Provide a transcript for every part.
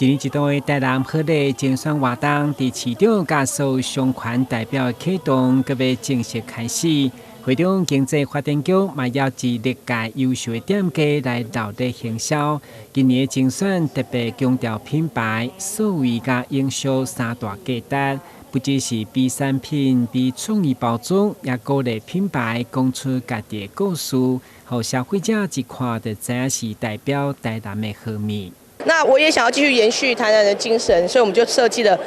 一年一度的台南好礼竞选活动，伫市长甲所有商圈代表启动，搁要正式开始。会中经济发展局嘛要以历届优秀的店家来闹热行销。今年的竞选特别强调品牌、数位甲营销三大价值，不只是比产品、比创意包装，也鼓励品牌讲出家己的故事，让消费者一看就知影是代表台南的好物。那我也想要继续延续台南的精神，所以我们就设计了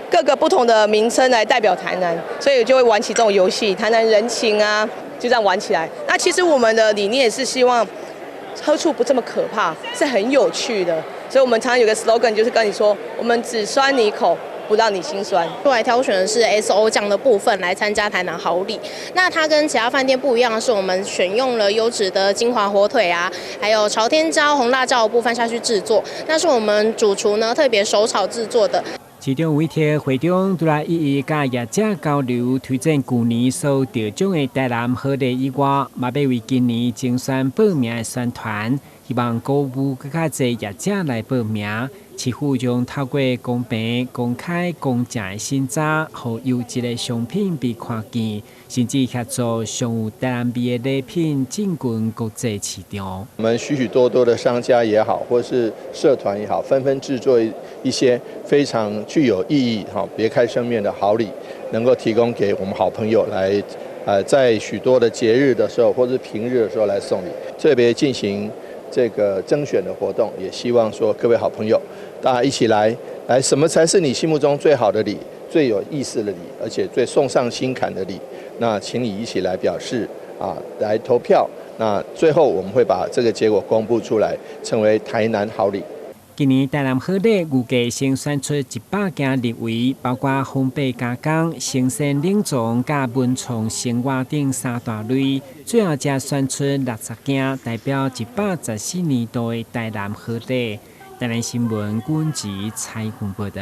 各个不同的名称来代表台南，所以就会玩起这种游戏，台南人情啊，就这样玩起来。那其实我们的理念也是希望喝醋不这么可怕，是很有趣的，所以我们常常有个 slogan 就是跟你说，我们只酸你口，不让你心酸。后来挑选的是 SO 酱的部分来参加台南好礼。那它跟其他饭店不一样的是，我们选用了优质的金华火腿啊，还有朝天椒、红辣椒的部分下去制作。那是我们主厨呢特别手炒制作的。其中有一天，会中除了一一甲业者交流，推荐去年所得奖的台南好礼以外，嘛要为今年竞选报名的宣传，希望鼓舞更加侪业者来报名。市府将透过公平、公开、公正的审查，让优质的商品被看见，甚至协助上有台南味的礼品进军国际市场。我们许多的商家也好，或是社团也好，纷纷制作一些非常具有意义、别开生面的好礼，能够提供给我们好朋友来，在许多的节日的时候，或是平日的时候来送礼，特别进行这个甄选的活动，也希望说各位好朋友，大家一起来，什么才是你心目中最好的礼、最有意思的礼，而且最送上心坎的礼？那请你一起来表示来投票。那最后我们会把这个结果公布出来，成为台南好礼。今年台南好礼预计先选出100件立位，包括烘焙加工、生鲜冷藏、甲文创生活等三大类，最后才选出60件，代表114年度的台南好礼。台南新闻管制蔡云报道。